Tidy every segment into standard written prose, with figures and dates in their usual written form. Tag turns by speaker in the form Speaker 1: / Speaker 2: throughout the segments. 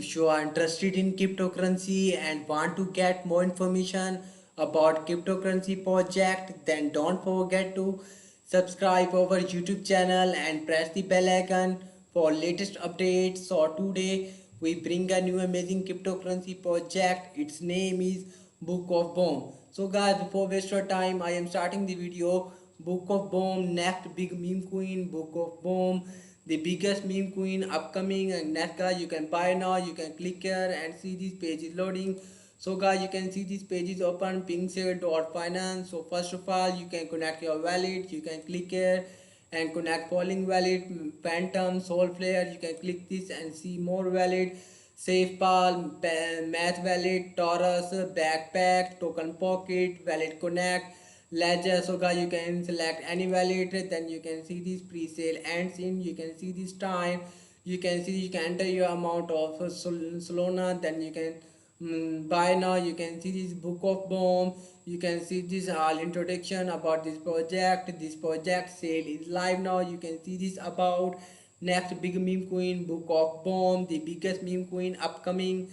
Speaker 1: If you are interested in cryptocurrency and want to get more information about cryptocurrency project, then don't forget to subscribe our YouTube channel and press the bell icon for latest updates. So today we bring a new amazing cryptocurrency project. Its name is Book of Boom. So guys, before waste your time, I am starting the video. Book of Boom, next big meme queen, Book of Boom, the biggest meme queen upcoming. And next guys, you can buy now. You can click here and see this page is loading. So guys, you can see this page is open, pinkshare.finance. So first of all, you can connect your wallet. You can click here and connect polling wallet, phantom, soul player. You can click this and see more wallet, SafePal, Math Wallet, Taurus, Backpack, Token Pocket, Wallet Connect, Ledger. So guys, you can select any wallet. Then you can see this pre-sale ends in. You can see this time. You can see you can enter your amount of Solana. Then you can buy now. You can see this Book of Bomb. You can see this all introduction about this project. This project sale is live now. You can see this about next big meme queen, Book of Bomb, the biggest meme queen upcoming,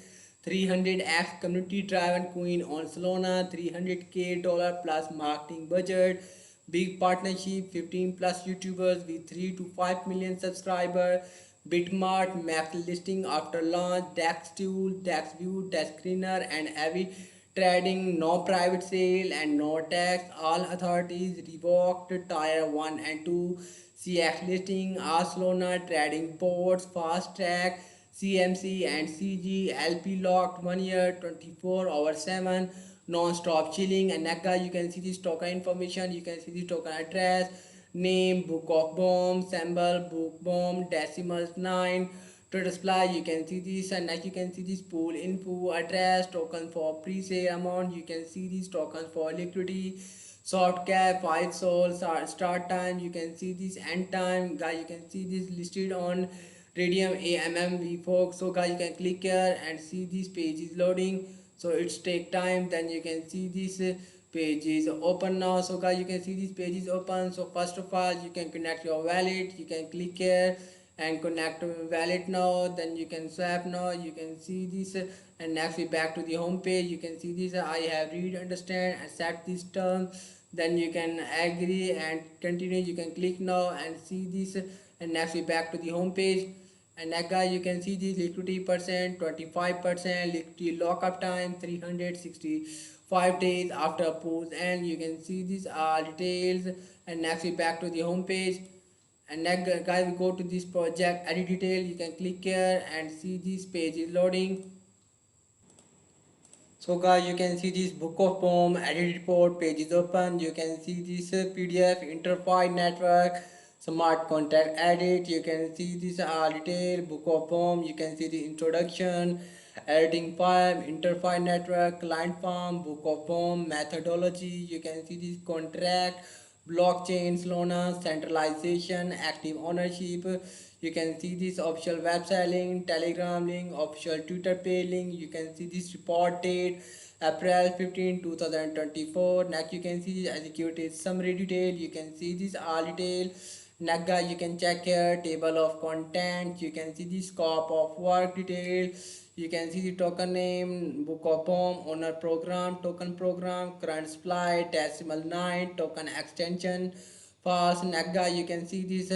Speaker 1: 300x community driven queen on Solana, 300k dollar plus marketing budget, big partnership, 15 plus YouTubers with 3 to 5 million subscribers, Bitmart max listing after launch, DEX tool, DEX view, DEX screener and heavy trading, no private sale and no tax, all authorities revoked, tier 1 and 2, CX listing, Arcelona trading ports, fast track, CMC and CG, LP locked 1 year, 24/7, non-stop chilling. And NACA, you can see this token information, you can see the token address, name, Book of Bomb, symbol, book bomb, decimals 9, total supply. You can see this, and next you can see this pool info, address, token for pre-sale amount. You can see these tokens for liquidity, soft cap, 5 soul, start time. You can see this end time, guys. You can see this listed on Radium AMM folks. So guys, you can click here and see this page is loading. So it's take time. Then you can see this page is open now. So guys, you can see this page is open. So first of all, you can connect your wallet. You can click here and connect wallet now. Then you can swap now. You can see this and next we back to the home page. You can see this, I have read, understand, accept this term. Then you can agree and continue. You can click now and see this, and next we back to the home page. And next guys, you can see this liquidity percent, 25%, liquidity lockup time 365 days after post, and you can see these details. And next we back to the home page. And next guys, we go to this project edit detail. You can click here and see this page is loading. So guys, you can see this Book of Poem edit report page is open. You can see this PDF interface network, smart contract edit. You can see this detail Book of Poem. You can see the introduction, editing file, interface network, client form, Book of Poem, methodology. You can see this contract, blockchain, Solana, centralization, active ownership. You can see this official website link, Telegram link, official Twitter page link. You can see this report date, April 15, 2024. Next you can see this executed summary detail. You can see this all detail. Next guys, you can check here table of content. You can see the scope of work detail. You can see the token name, Book of Bomb, owner program, token program, current supply, decimal 9, token extension, false. Next guys, you can see this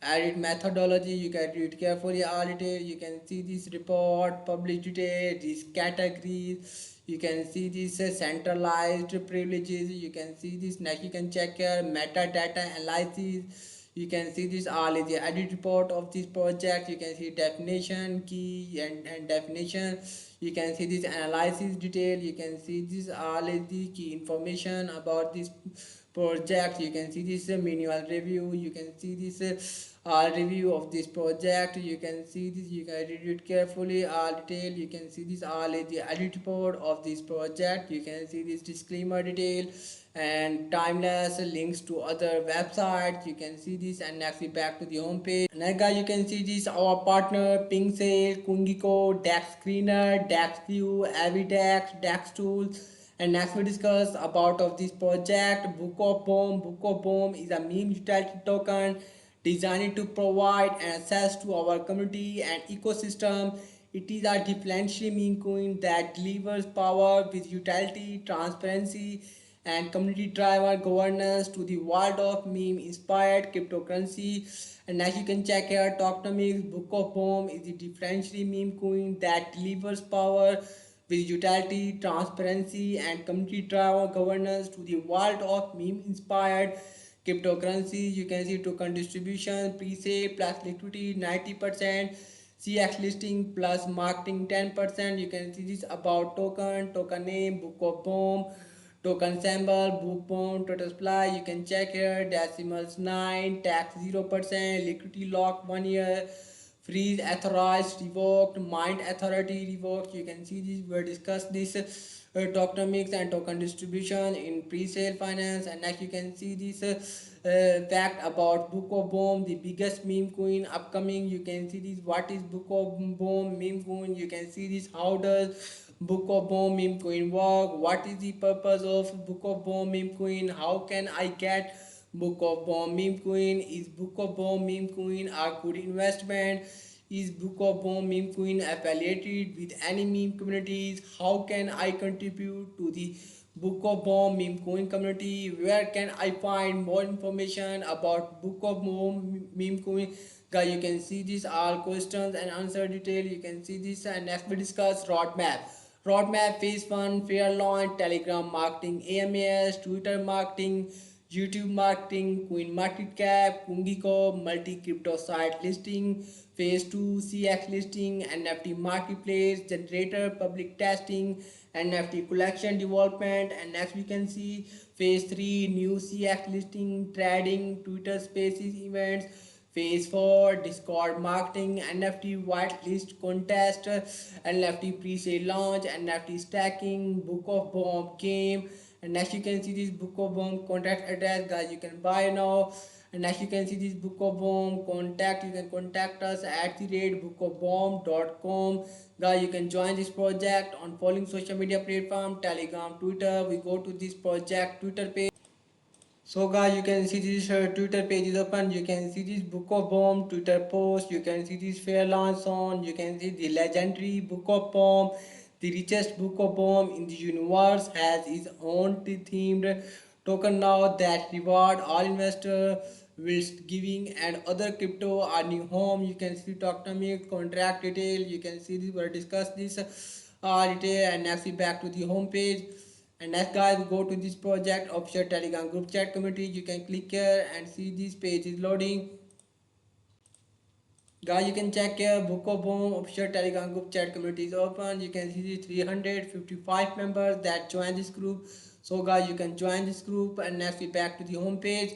Speaker 1: edit methodology. You can read carefully all detail. You can see this report, publish detail, these categories. You can see this centralized privileges. You can see this. Next you can check here metadata analysis. You can see this all is the edit report of this project. You can see definition, key and definition. You can see this analysis detail. You can see this all is the key information about this project. You can see this manual review. You can see this review of this project. You can see this, you can read it carefully all detail. You can see this all is the edit report of this project. You can see this disclaimer detail and timeless links to other websites. You can see this, and next we back to the home page. Next guys, you can see this our partner PinkSale, Kungiko, Dex Screener, Dex View, Avidex, Dex Tools. And next we discuss about of this project Book of Bomb. Book of Bomb is a meme utility token designed to provide access to our community and ecosystem. It is a differential meme coin that delivers power with utility, transparency, and community-driven governance to the world of meme-inspired cryptocurrency. And as you can check here, Tokenomics Book of Bomb is the differential meme coin that delivers power with utility, transparency, and community-driven governance to the world of meme-inspired cryptocurrencies. You can see token distribution, pre-sale plus liquidity 90%, CX listing plus marketing 10%. You can see this about token name, Book of Bomb, token symbol, book bomb, total supply. You can check here, decimals 9, tax 0%, liquidity lock 1 year, freeze authorized revoked, mind authority revoked. You can see this, we'll discuss this tokenomics and token distribution in pre-sale finance. And next you can see this fact about Book of Bomb, the biggest meme coin upcoming. You can see this, what is Book of Bomb meme coin. You can see this, how does Book of Bomb meme coin work, what is the purpose of Book of Bomb meme coin, how can I get Book of Bomb meme coin, is Book of Bomb meme coin a good investment, is Book of Bomb meme coin affiliated with any meme communities, how can I contribute to the Book of Bomb meme coin community, where can I find more information about Book of Bomb meme coin. Guys, you can see these all questions and answer detail. You can see this, and next we discuss roadmap. Roadmap phase 1, fair launch, Telegram marketing, AMAS, Twitter marketing, YouTube marketing, Coin Market Cap, Kungiko, multi crypto site listing, phase 2, CX listing, NFT marketplace, generator, public testing, NFT collection development. And next we can see phase 3, new CX listing, trading, Twitter spaces events, phase 4, Discord marketing, NFT whitelist contest, NFT pre-sale launch, NFT stacking, Book of Bomb game. And next you can see this Book of Bomb contact address, guys, you can buy now. And next you can see this Book of Bomb contact, you can contact us at the rate bookofbomb.com. Guys, you can join this project on following social media platform, Telegram, Twitter. We go to this project Twitter page. So guys, you can see this Twitter page is open. You can see this Book of Bomb Twitter post. You can see this fair launch on. You can see the legendary Book of Bomb, the richest Book of Bomb in the universe, has its own themed token now that reward all investors with giving and other crypto are new home. You can see tokenomics contract detail. You can see this. We'll discuss this detail, and next we back to the home page. And next guys, we go to this project official Telegram group chat community. You can click here and see this page is loading. Guys, you can check here, Book of Bomb official Telegram group chat community is open. You can see the 355 members that join this group. So guys, you can join this group, and next we back to the home page.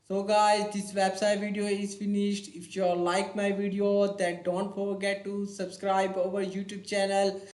Speaker 1: So guys, this website video is finished. If you like my video, then don't forget to subscribe our YouTube channel.